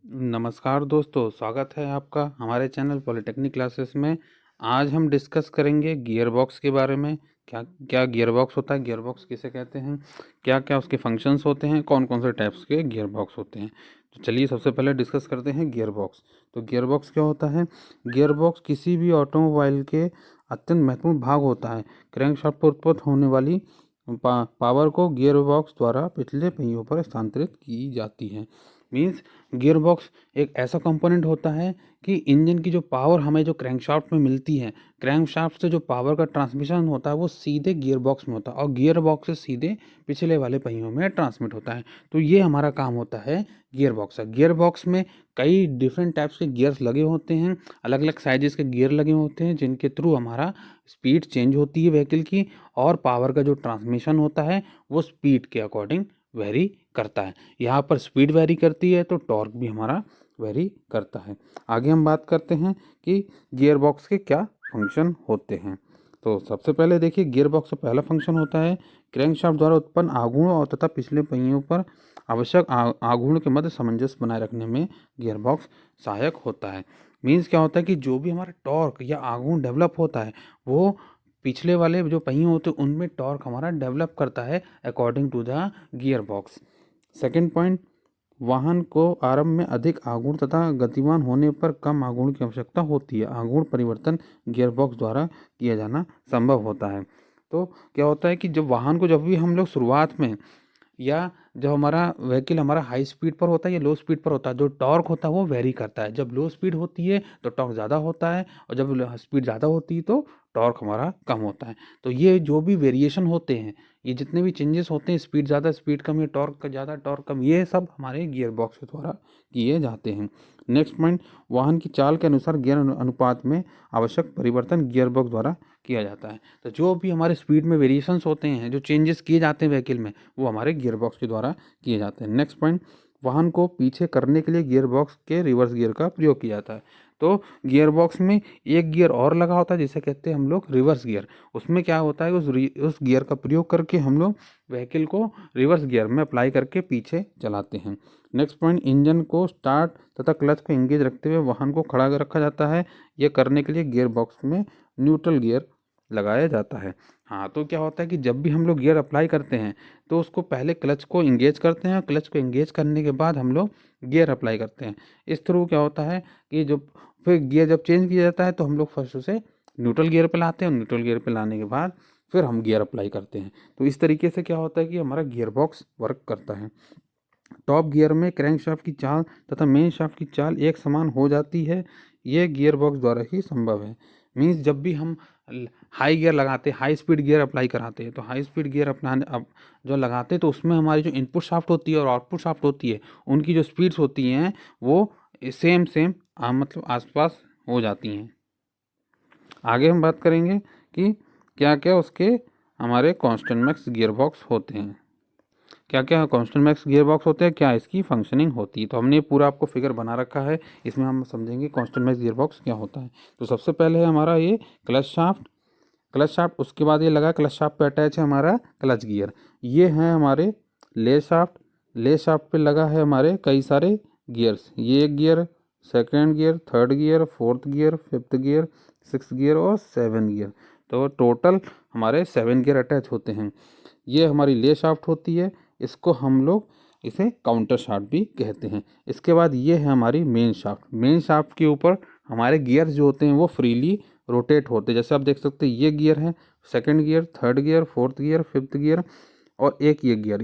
नमस्कार दोस्तों, स्वागत है आपका हमारे चैनल पॉलिटेक्निक क्लासेस में। आज हम डिस्कस करेंगे गियर बॉक्स के बारे में। क्या क्या गियर बॉक्स होता है, गियर बॉक्स किसे कहते हैं, क्या क्या उसके फंक्शंस होते हैं, कौन कौन से टाइप्स के गियर बॉक्स होते हैं। तो चलिए सबसे पहले डिस्कस करते हैं गियर बॉक्स। तो गियर बॉक्स क्या होता है? गियर बॉक्स किसी भी ऑटोमोबाइल के अत्यंत महत्वपूर्ण भाग होता है। क्रैंकशाफ्ट पर उत्पन्न होने वाली पावर को गियर बॉक्स द्वारा पिछले पहियों पर स्थानांतरित की जाती है। मीन्स गियर बॉक्स एक ऐसा कंपोनेंट होता है कि इंजन की जो पावर हमें जो क्रैंकशाफ्ट में मिलती है, क्रैंकशाफ्ट से जो पावर का ट्रांसमिशन होता है वो सीधे गियर बॉक्स में होता है और गियर बॉक्स से सीधे पिछले वाले पहियों में ट्रांसमिट होता है। तो ये हमारा काम होता है गियर बॉक्स का। गियर बॉक्स में कई डिफरेंट टाइप्स के गियर्स लगे होते हैं, अलग अलग साइजेस के गियर लगे होते हैं जिनके थ्रू हमारा स्पीड चेंज होती है व्हीकल की, और पावर का जो ट्रांसमिशन होता है वो स्पीड के अकॉर्डिंग वेरी करता है। यहाँ पर स्पीड वेरी करती है तो टॉर्क भी हमारा वेरी करता है। आगे हम बात करते हैं कि गियर बॉक्स के क्या फंक्शन होते हैं। तो सबसे पहले देखिए, गियर बॉक्स का पहला फंक्शन होता है क्रैंकशाफ्ट द्वारा उत्पन्न आघूर्ण और तथा पिछले पहियों पर आवश्यक आघूर्ण के मध्य सामंजस्य बनाए रखने में गियर बॉक्स सहायक होता है। मीन्स क्या होता है कि जो भी हमारा टॉर्क या आघूर्ण डेवलप होता है वो पिछले वाले जो पहिए होते हैं उनमें टॉर्क हमारा डेवलप करता है according to the gear box. Second point, वाहन को आरंभ में अधिक आघूर्ण तथा गतिमान होने पर कम आघूर्ण की आवश्यकता होती है। आघूर्ण परिवर्तन गियर बॉक्स द्वारा किया जाना संभव होता है। तो क्या होता है कि जब भी हम लोग शुरुआत में या जब हमारा व्हीकल हमारा हाई स्पीड पर होता है या लो स्पीड पर होता है, जो टॉर्क होता है वो वेरी करता है। जब लो स्पीड होती है तो टॉर्क ज़्यादा होता है और जब स्पीड ज़्यादा होती है तो टॉर्क हमारा कम होता है। तो ये जो भी वेरिएशन होते हैं, ये जितने भी चेंजेस होते हैं, स्पीड ज़्यादा स्पीड कम या टॉर्क ज़्यादा टॉर्क कम, ये सब हमारे गियर बॉक्स के द्वारा किए जाते हैं। नेक्स्ट पॉइंट, वाहन की चाल के अनुसार गियर अनुपात में आवश्यक परिवर्तन गियर बॉक्स द्वारा किया जाता है। तो जो भी हमारे स्पीड में वेरिएशंस होते हैं, जो चेंजेस किए जाते हैं व्हीकल में, वो हमारे गियर बॉक्स के द्वारा किए जाते हैं। नेक्स्ट पॉइंट, वाहन को पीछे करने के लिए गियर बॉक्स के रिवर्स गियर का प्रयोग किया जाता है। तो गियर बॉक्स में एक गियर और लगा होता है जिसे कहते हैं हम लोग रिवर्स गियर। उसमें क्या होता है, उस गियर का प्रयोग करके हम लोग व्हीकल को रिवर्स गियर में अप्लाई करके पीछे चलाते हैं। नेक्स्ट पॉइंट, इंजन को स्टार्ट तथा क्लच को एंगेज रखते हुए वाहन को खड़ा रखा जाता है। यह करने के लिए गियर बॉक्स में न्यूट्रल गियर लगाया जाता है। हाँ, तो क्या होता है कि जब भी हम लोग गियर अप्लाई करते हैं तो उसको पहले क्लच को इंगेज करते हैं, क्लच को इंगेज करने के बाद हम लोग गियर अप्लाई करते हैं। इस थ्रू क्या होता है कि जो फिर गियर जब चेंज किया जाता है तो हम लोग फर्स्ट उसे न्यूट्रल गियर पे लाते हैं, न्यूट्रल गियर पे लाने के बाद फिर हम गियर अप्लाई करते हैं। तो इस तरीके से क्या होता है कि हमारा गियर बॉक्स वर्क करता है। टॉप गियर में क्रैंकशाफ्ट की चाल तथा मेन शाफ्ट की चाल एक समान हो जाती है। यह गियर बॉक्स द्वारा ही संभव है। मीन्स जब भी हम हाई गियर लगाते हैं, हाई स्पीड गियर अप्लाई कराते हैं, तो हाई स्पीड गियर अपनाने अब जो लगाते हैं तो उसमें हमारी जो इनपुट शाफ्ट होती है और आउटपुट शाफ्ट होती है, उनकी जो स्पीड्स होती हैं वो सेम सेम मतलब आसपास हो जाती हैं। आगे हम बात करेंगे कि क्या क्या उसके हमारे कांस्टेंट मैक्स गियर बॉक्स होते हैं, क्या क्या कांस्टेंट मैक्स गियर बॉक्स होते हैं, क्या इसकी फंक्शनिंग होती है। तो हमने पूरा आपको फिगर बना रखा है, इसमें हम समझेंगे कांस्टेंट मैक्स गियर बॉक्स क्या होता है। तो सबसे पहले है हमारा ये क्लच शाफ्ट। क्लच शाफ्ट, उसके बाद ये लगा क्लच शाफ्ट पे अटैच है हमारा क्लच गियर। ये हैं हमारे ले शाफ्ट। ले शाफ्ट पे लगा है हमारे कई सारे गियर्स। ये एक gear, second gear, third gear, fourth gear, fifth gear, six gear और सेवन गियर। तो टोटल हमारे 7 गियर अटैच होते हैं। ये हमारी ले शाफ्ट होती है, इसको हम लोग इसे काउंटर शाफ्ट भी कहते हैं। इसके बाद ये है हमारी मेन शाफ्ट। मेन शाफ्ट के ऊपर हमारे गियर जो होते हैं वो फ्रीली रोटेट होते हैं। जैसे आप देख सकते हैं ये गियर है, second gear, third gear, fourth gear, fifth gear और एक ये गियर,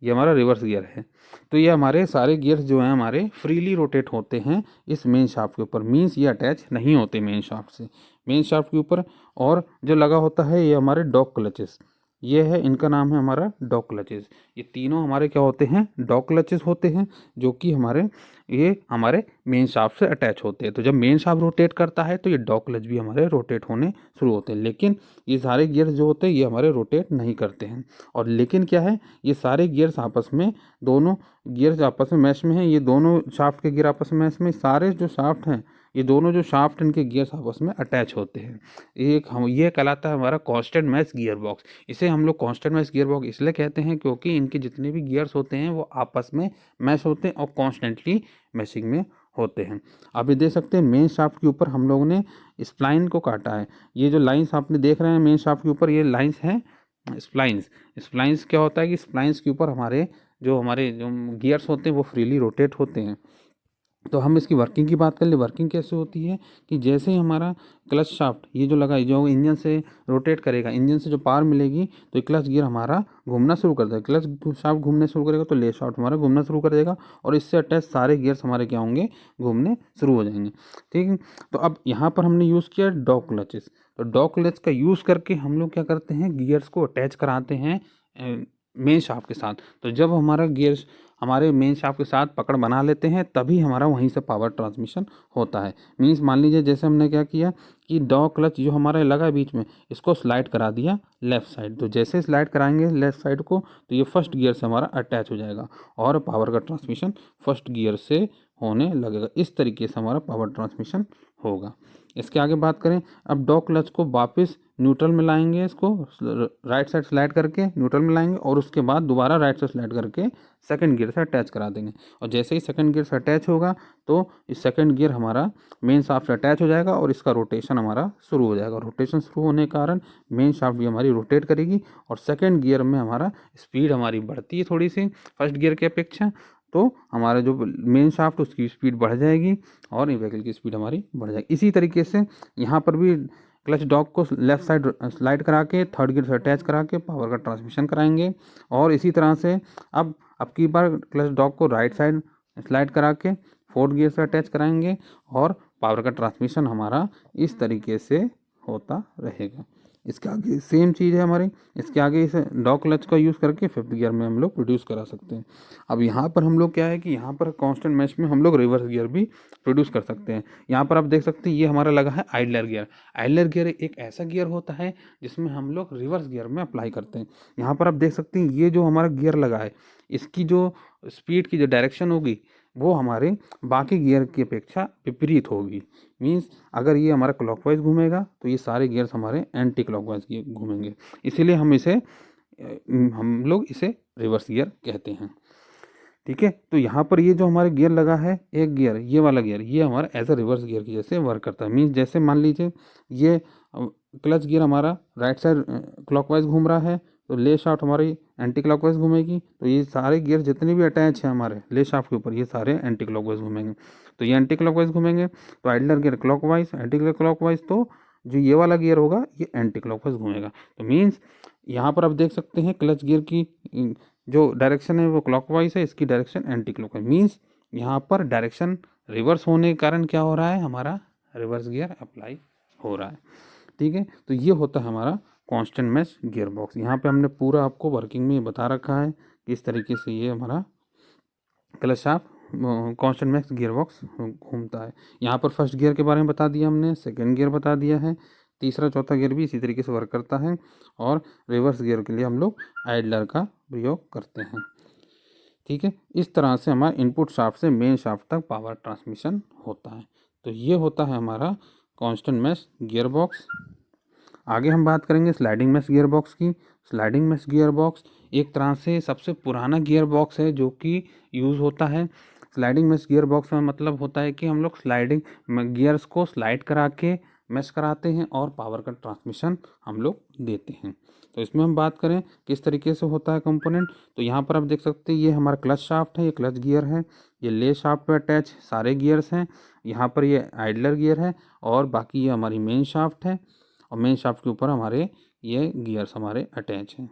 ये हमारा रिवर्स गियर है। तो ये हमारे सारे गियर्स जो हैं हमारे फ्रीली रोटेट होते हैं इस मेन शाफ्ट के ऊपर। मीन्स ये अटैच नहीं होते मेन शाफ्ट से। मेन शाफ्ट के ऊपर और जो लगा होता है ये हमारे डॉग क्लचेस, ये है, इनका नाम है हमारा डॉग क्लचेस। ये तीनों हमारे क्या होते हैं, डॉग क्लचेस होते हैं, जो कि हमारे मेन शाफ्ट से अटैच होते हैं। तो जब मेन शाफ्ट रोटेट करता है तो ये डॉग क्लच भी हमारे रोटेट होने शुरू होते हैं। लेकिन ये सारे गियर्स जो होते हैं ये हमारे रोटेट नहीं करते हैं। और लेकिन क्या है, ये सारे गियर्स आपस में, दोनों गियर्स आपस में मैच में हैं। ये दोनों शाफ्ट के गियर आपस में मैच में, सारे जो शाफ्ट हैं, ये दोनों जो शाफ्ट इनके गियर्स आपस में अटैच होते हैं। ये कहलाता है हमारा कांस्टेंट मैच गियर बॉक्स। इसे हम लोग कांस्टेंट मैच गियर बॉक्स इसलिए कहते हैं क्योंकि इनके जितने भी गियर्स होते हैं वो आपस में मैच होते हैं और कॉन्स्टेंटली मैशिंग में होते हैं। आप ये देख सकते हैं मेन शाफ्ट के ऊपर हम लोगों ने स्प्लाइन को काटा है। ये जो लाइंस आपने देख रहे हैं मेन शाफ्ट के ऊपर, ये लाइंस हैं स्प्लाइंस। स्प्लाइंस क्या होता है कि स्प्लाइंस के ऊपर हमारे जो गियर्स होते हैं वो फ्रीली रोटेट होते हैं। तो हम इसकी वर्किंग की बात कर ले, वर्किंग कैसे होती है कि जैसे ही हमारा क्लच शाफ्ट ये जो लगा जो इंजन से रोटेट करेगा, इंजन से जो पावर मिलेगी तो ये क्लच गियर हमारा घूमना शुरू कर देगा। क्लच शाफ्ट घूमने शुरू करेगा तो ले शाफ्ट हमारा घूमना शुरू कर देगा और इससे अटैच सारे गियर्स हमारे क्या होंगे, घूमने शुरू हो जाएंगे। ठीक है, तो अब यहाँ पर हमने यूज़ किया डॉग क्लचेस। तो डॉग क्लच का यूज़ करके हम लोग क्या करते हैं, गियर्स को अटैच कराते हैं मेन शाफ्ट के साथ। तो जब हमारा गियर्स हमारे मेन शाफ्ट के साथ पकड़ बना लेते हैं तभी हमारा वहीं से पावर ट्रांसमिशन होता है। मीन्स मान लीजिए जैसे हमने क्या किया कि डॉग क्लच जो हमारा लगा बीच में इसको स्लाइड करा दिया लेफ़्ट साइड। तो जैसे स्लाइड कराएंगे लेफ़्ट साइड को तो ये फर्स्ट गियर से हमारा अटैच हो जाएगा और पावर का ट्रांसमिशन फर्स्ट गियर से होने लगेगा। इस तरीके से हमारा पावर ट्रांसमिशन होगा। इसके आगे बात करें, अब डॉग क्लच को वापस न्यूट्रल में लाएंगे, इसको राइट साइड स्लाइड करके न्यूट्रल में लाएंगे और उसके बाद दोबारा राइट साइड स्लाइड करके सेकंड गियर से अटैच करा देंगे। और जैसे ही सेकंड गियर से अटैच होगा तो इस सेकंड गियर हमारा मेन शाफ्ट से अटैच हो जाएगा और इसका रोटेशन हमारा शुरू हो जाएगा। रोटेशन शुरू होने के कारण मेन शाफ्ट भी हमारी रोटेट करेगी और सेकंड गियर में हमारा स्पीड हमारी बढ़ती है थोड़ी सी फर्स्ट गियर की अपेक्षा। तो हमारा जो मेन शाफ्ट उसकी स्पीड बढ़ जाएगी और व्हीकल की स्पीड हमारी बढ़ जाएगी। इसी तरीके से यहाँ पर भी क्लच डॉग को लेफ्ट साइड स्लाइड करा के थर्ड गियर से अटैच करा के पावर का ट्रांसमिशन कराएंगे। और इसी तरह से अब की बार क्लच डॉग को राइट साइड स्लाइड करा के फोर्थ गियर से अटैच कराएंगे और पावर का ट्रांसमिशन हमारा इस तरीके से होता रहेगा। इसके आगे सेम चीज़ है हमारी, इसके आगे इस डॉग क्लच का यूज़ करके फिफ्थ गियर में हम लोग प्रोड्यूस करा सकते हैं। अब यहाँ पर हम लोग क्या है कि यहाँ पर कांस्टेंट मैश में हम लोग रिवर्स गियर भी प्रोड्यूस कर सकते हैं। यहाँ पर आप देख सकते हैं ये हमारा लगा है आइडलर गियर। आइडलर गियर एक ऐसा गियर होता है जिसमें हम लोग रिवर्स गियर में अप्लाई करते हैं। यहाँ पर आप देख सकते हैं ये जो हमारा गियर लगा है इसकी जो स्पीड की जो डायरेक्शन होगी वो हमारे बाकी गियर की अपेक्षा विपरीत होगी। मीन्स अगर ये हमारा क्लॉकवाइज घूमेगा तो ये सारे गियर्स हमारे एंटी क्लॉकवाइज घूमेंगे, इसीलिए हम लोग इसे रिवर्स गियर कहते हैं। ठीक है, तो यहाँ पर ये जो हमारे गियर लगा है एक गियर ये वाला गियर ये हमारा एज अ रिवर्स गियर की जैसे वर्क करता है। मीन्स जैसे मान लीजिए ये क्लच गियर हमारा राइट साइड क्लॉकवाइज घूम रहा है तो ले शाफ्ट हमारी एंटी क्लॉकवाइज घूमेगी। तो ये सारे गियर जितने भी अटैच हैं हमारे ले शाफ्ट के ऊपर ये सारे एंटी क्लॉकवाइज घूमेंगे। तो ये एंटी क्लॉकवाइज घूमेंगे तो idler gear clockwise anti clockwise, तो जो ये वाला गियर होगा ये एंटी क्लॉकवाइज घूमेगा। तो मीन्स यहाँ पर आप देख सकते हैं क्लच गियर की जो डायरेक्शन है वो क्लॉकवाइज है, इसकी डायरेक्शन एंटी क्लॉकवाइज। मीन्स यहाँ पर डायरेक्शन रिवर्स होने के कारण क्या हो रहा है, हमारा रिवर्स गियर अप्लाई हो रहा है। ठीक है, तो ये होता है हमारा कांस्टेंट मैश गियर बॉक्स। यहाँ पे हमने पूरा आपको वर्किंग में बता रखा है कि इस तरीके से ये हमारा clutch shaft constant mesh gear box घूमता है। यहाँ पर फर्स्ट गियर के बारे में बता दिया हमने, सेकेंड गियर बता दिया है, तीसरा चौथा गियर भी इसी तरीके से वर्क करता है और रिवर्स गियर के लिए हम लोग आइडलर का प्रयोग करते हैं। ठीक है, इस तरह से हमारा इनपुट शाफ्ट से मेन शाफ्ट तक पावर ट्रांसमिशन होता है। तो ये होता है हमारा कांस्टेंट मैश गियर बॉक्स। आगे हम बात करेंगे स्लाइडिंग मैश गियर बॉक्स की। स्लाइडिंग मैश गियर बॉक्स एक तरह से सबसे पुराना गियर बॉक्स है जो कि यूज़ होता है। स्लाइडिंग मैश गियर बॉक्स में मतलब होता है कि हम लोग स्लाइडिंग गियर्स को स्लाइड करा के मैश कराते हैं और पावर का ट्रांसमिशन हम लोग देते हैं। तो इसमें हम बात करें किस तरीके से होता है कंपोनेंट, तो यहाँ पर आप देख सकते हैं ये हमारा क्लच शाफ्ट है, ये क्लच गियर है, ये ले शाफ्ट पे अटैच सारे गियर्स हैं, यहाँ पर ये आइडलर गियर है और बाकी ये हमारी मेन शाफ्ट है और मेन शाफ्ट के ऊपर हमारे ये गियर्स हमारे अटैच हैं।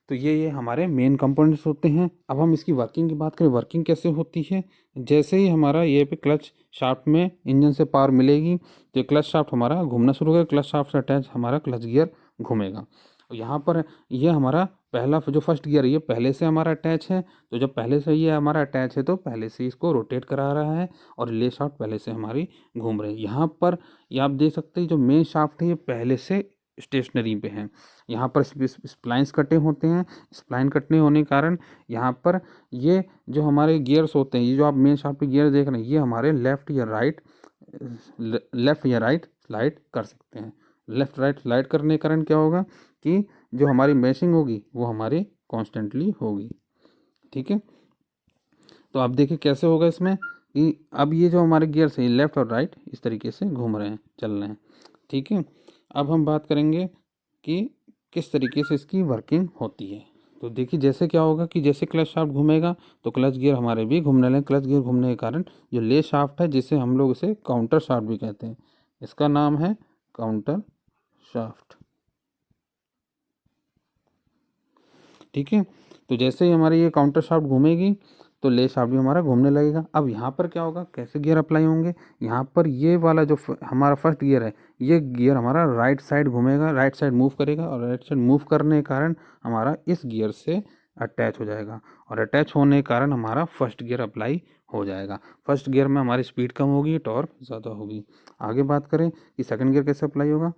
तो ये हमारे मेन कंपोनेंट्स होते हैं। अब हम इसकी वर्किंग की बात करें, वर्किंग कैसे होती है। जैसे ही हमारा ये पे क्लच शाफ्ट में इंजन से पावर मिलेगी तो क्लच शाफ्ट हमारा घूमना शुरू होगा, क्लच शाफ्ट से अटैच हमारा क्लच गियर घूमेगा। यहाँ पर ये हमारा पहला जो फर्स्ट गियर ये पहले से हमारा अटैच है, तो जब पहले से ये हमारा अटैच है तो पहले से इसको रोटेट करा रहा है और ले शाफ्ट पहले से हमारी घूम रही है। यहाँ पर ये आप देख सकते हैं जो मेन शाफ्ट है ये पहले से स्टेशनरी पे हैं। यहाँ पर स्प्लाइंस कटे होते हैं, स्प्लाइन कटने होने के कारण यहाँ पर ये जो हमारे गियर्स होते हैं, ये जो आप मेन शाफ्ट पे गियर देख रहे हैं ये हमारे लेफ़्ट या राइट स्लाइड कर सकते हैं। लेफ़्ट राइट स्लाइड करने के कारण क्या होगा कि जो हमारी मैशिंग होगी वो हमारी कॉन्स्टेंटली होगी। ठीक है, तो आप देखिए कैसे होगा इसमें। कि अब ये जो हमारे गियर्स है लेफ़्ट और राइट इस तरीके से घूम रहे हैं, चल रहे हैं, ठीक है। अब हम बात करेंगे कि किस तरीके से इसकी वर्किंग होती है। तो देखिए जैसे क्या होगा कि जैसे क्लच शाफ्ट घूमेगा तो क्लच गियर हमारे भी घूमने लगेंगे। क्लच गियर घूमने के कारण जो ले शाफ्ट है, जिसे हम लोग इसे काउंटर शाफ्ट भी कहते हैं, इसका नाम है काउंटर शाफ्ट, ठीक है। तो जैसे ही हमारी ये काउंटर शाफ्ट घूमेगी तो ले शाफ्ट भी हमारा घूमने लगेगा। अब यहाँ पर क्या होगा, कैसे गियर अप्लाई होंगे, यहाँ पर ये वाला जो हमारा फर्स्ट गियर है, ये गियर हमारा राइट साइड घूमेगा, राइट साइड मूव करेगा, और राइट साइड मूव करने के कारण हमारा इस गियर से अटैच हो जाएगा, और अटैच होने के कारण हमारा फर्स्ट गियर अप्लाई हो जाएगा। फर्स्ट गियर में हमारी स्पीड कम होगी, टॉर्क ज़्यादा होगी। आगे बात करें कि सेकंड गियर कैसे अप्लाई होगा,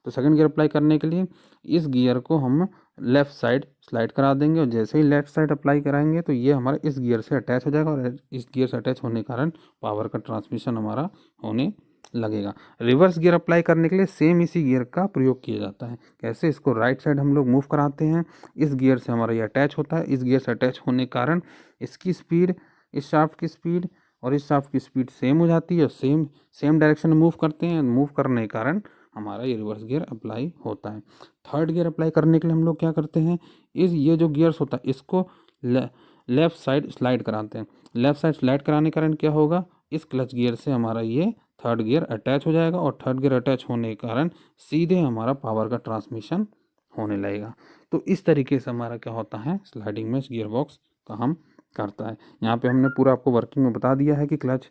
तो सेकंड गियर अप्लाई करने के लिए इस गियर को हम लेफ़्ट साइड स्लाइड करा देंगे, और जैसे ही लेफ़्ट साइड अप्लाई कराएंगे तो ये हमारा इस गियर से अटैच हो जाएगा, और इस गियर से अटैच होने के कारण पावर का ट्रांसमिशन हमारा होने लगेगा। रिवर्स गियर अप्लाई करने के लिए सेम इसी गियर का प्रयोग किया जाता है। कैसे, इसको राइट साइड हम लोग मूव कराते हैं, इस गियर से हमारा ये अटैच होता है, इस गियर से अटैच होने के कारण इसकी स्पीड, इस शाफ्ट की स्पीड और इस शाफ्ट की स्पीड सेम हो जाती है, और सेम सेम डायरेक्शन में मूव करते हैं। मूव करने के कारण हमारा ये रिवर्स गियर अप्लाई होता है। थर्ड गियर अप्लाई करने के लिए हम लोग क्या करते हैं, ये जो गियर्स होता है इसको लेफ़्ट साइड स्लाइड कराते हैं। लेफ़्ट साइड स्लाइड कराने के कारण क्या होगा, इस क्लच गियर से हमारा ये थर्ड गियर अटैच हो जाएगा, और थर्ड गियर अटैच होने के कारण सीधे हमारा पावर का ट्रांसमिशन होने लगेगा। तो इस तरीके से हमारा क्या होता है, स्लाइडिंग में गियर बॉक्स काम करता है। यहाँ पे हमने पूरा आपको वर्किंग में बता दिया है कि क्लच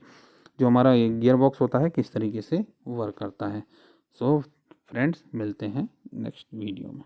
जो हमारा गियर बॉक्स होता है किस तरीके से वर्क करता है। सो फ्रेंड्स, मिलते हैं नेक्स्ट वीडियो में।